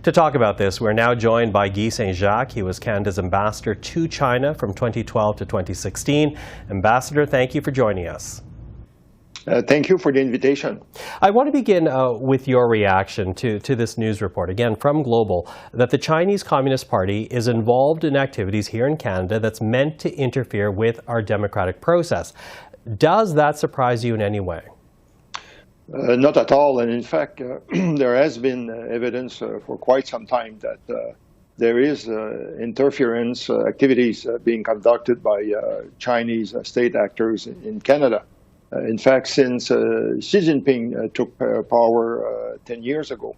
To talk about this, we're now joined by Guy Saint-Jacques. He was Canada's ambassador to China from 2012 to 2016. Ambassador, thank you for joining us. Thank you for the invitation. I want to begin with your reaction to this news report, again from Global, that the Chinese Communist Party is involved in activities here in Canada that's meant to interfere with our democratic process. Does that surprise you in any way? Not at all. And in fact, there has been evidence for quite some time that there is interference activities being conducted by Chinese state actors in Canada. In fact, since Xi Jinping took power 10 years ago,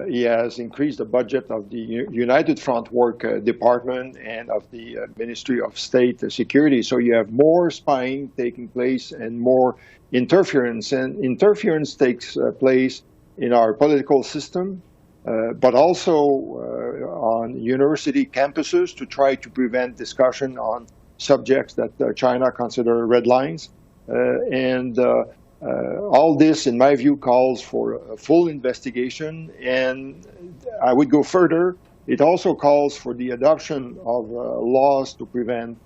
he has increased the budget of the United Front Work Department and of the Ministry of State Security. So you have more spying taking place and more interference. And interference takes place in our political system, but also on university campuses to try to prevent discussion on subjects that China considers red lines. All this, in my view, calls for a full investigation, and I would go further. It also calls for the adoption of laws to prevent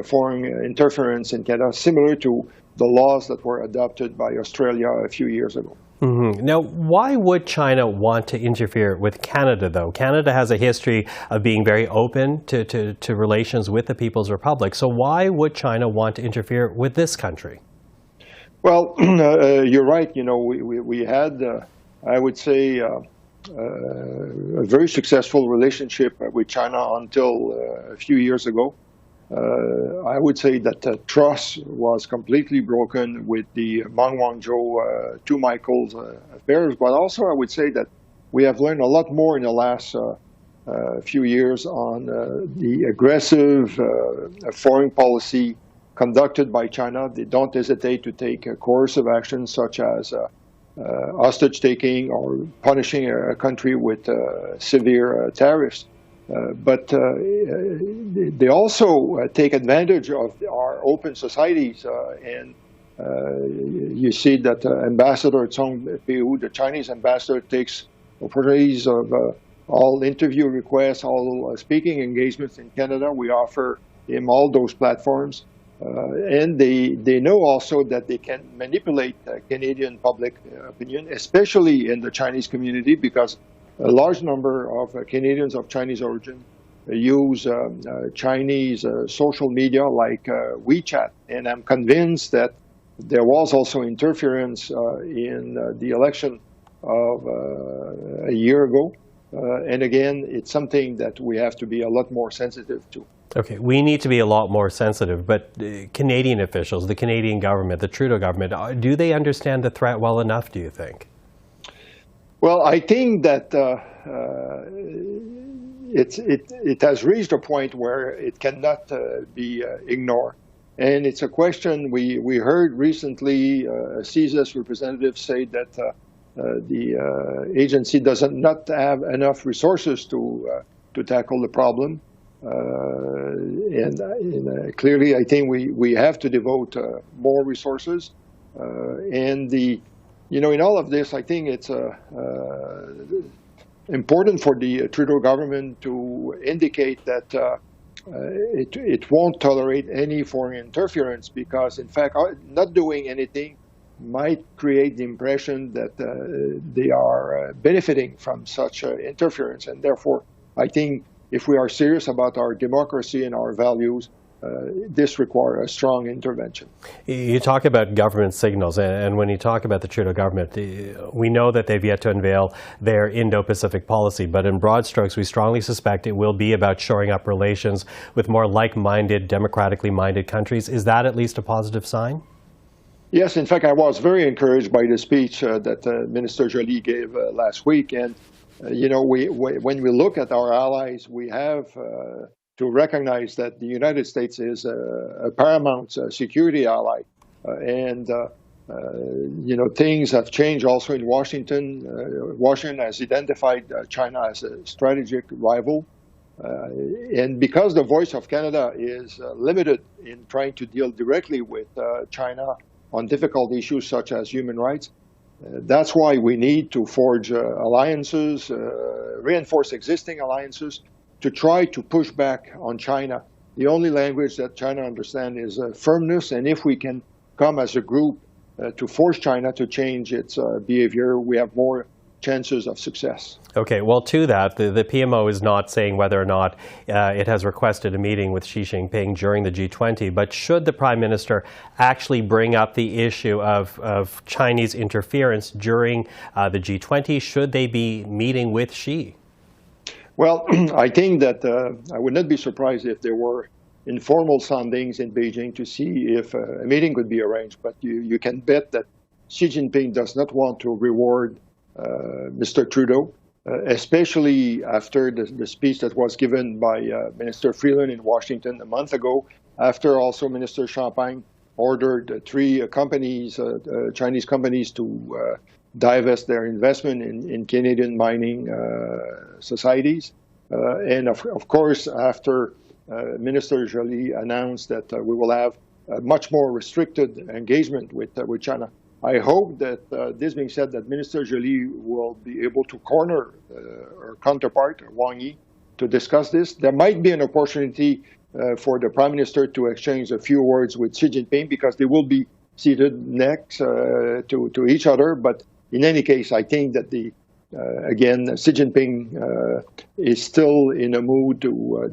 foreign interference in Canada, similar to the laws that were adopted by Australia a few years ago. Mm-hmm. Now, why would China want to interfere with Canada, though? Canada has a history of being very open to relations with the People's Republic. So why would China want to interfere with this country? Well, you're right. You know, we had, I would say, a very successful relationship with China until a few years ago. I would say that trust was completely broken with the Meng Wanzhou, two Michaels affairs, but also I would say that we have learned a lot more in the last few years on the aggressive foreign policy conducted by China. They don't hesitate to take coercive actions such as hostage-taking or punishing a country with severe tariffs. But they also take advantage of our open societies. You see that Ambassador Zhong Peiwu, the Chinese ambassador, takes opportunities of all interview requests, all speaking engagements in Canada. We offer him all those platforms. And they know also that they can manipulate Canadian public opinion, especially in the Chinese community, because a large number of Canadians of Chinese origin use Chinese social media like WeChat. And I'm convinced that there was also interference in the election of a year ago. And again, it's something that we have to be a lot more sensitive to. Okay, we need to be a lot more sensitive, but Canadian officials, the Canadian government, the Trudeau government, do they understand the threat well enough, do you think? Well, I think that it has reached a point where it cannot be ignored. And it's a question we heard recently, CSIS representatives say that the agency does not have enough resources to tackle the problem. Clearly, I think we have to devote more resources. In all of this, I think it's important for the Trudeau government to indicate that it won't tolerate any foreign interference, because, in fact, not doing anything might create the impression that they are benefiting from such interference. And therefore, I think if we are serious about our democracy and our values, this requires a strong intervention. You talk about government signals, and when you talk about the Trudeau government, we know that they've yet to unveil their Indo-Pacific policy, but in broad strokes, we strongly suspect it will be about shoring up relations with more like-minded, democratically minded countries. Is that at least a positive sign? Yes, in fact, I was very encouraged by the speech that Minister Joly gave last week. And when we look at our allies, we have to recognize that the United States is a paramount security ally. Things have changed also in Washington. Washington has identified China as a strategic rival. And because the voice of Canada is limited in trying to deal directly with China on difficult issues such as human rights, That's why we need to forge alliances, reinforce existing alliances, to try to push back on China. The only language that China understands is firmness, and if we can come as a group to force China to change its behavior, we have more chances of success. Okay, well, to that, the PMO is not saying whether or not it has requested a meeting with Xi Jinping during the G20, but should the Prime Minister actually bring up the issue of Chinese interference during the G20, should they be meeting with Xi? Well, I think that I would not be surprised if there were informal soundings in Beijing to see if a meeting could be arranged, but you can bet that Xi Jinping does not want to reward Mr. Trudeau, especially after the speech that was given by Minister Freeland in Washington a month ago, after also Minister Champagne ordered three companies, Chinese companies, to divest their investment in Canadian mining societies. And of course, after Minister Joly announced that we will have a much more restricted engagement with China. I hope that, this being said, that Minister Joly will be able to corner her counterpart, Wang Yi, to discuss this. There might be an opportunity for the Prime Minister to exchange a few words with Xi Jinping, because they will be seated next to each other. But in any case, I think that again, Xi Jinping is still in a mood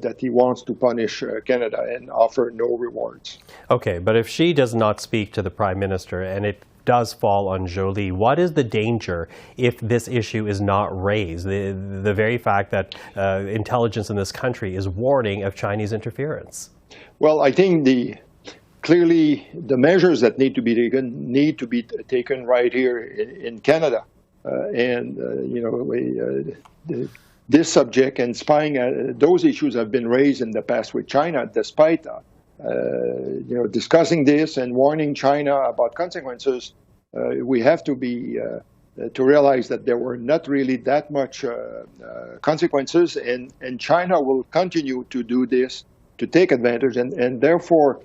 that he wants to punish Canada and offer no rewards. Okay, but if Xi does not speak to the Prime Minister and it does fall on Joly, what is the danger if this issue is not raised? The very fact that intelligence in this country is warning of Chinese interference. Well, I think clearly the measures that need to be taken right here in Canada. This subject and spying, those issues have been raised in the past with China, despite discussing this and warning China about consequences. We have to to realize that there were not really that much consequences, and China will continue to do this, to take advantage, and therefore,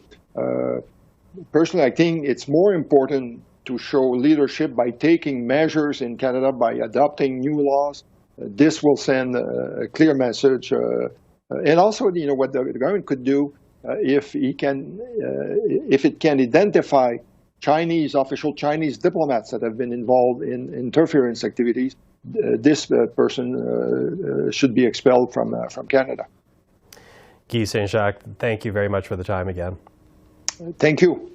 personally, I think it's more important to show leadership by taking measures in Canada, by adopting new laws. This will send a clear message, and also, what the government could do if it can identify official Chinese diplomats that have been involved in interference activities. This person should be expelled from Canada. Guy Saint-Jacques, thank you very much for the time again. Thank you.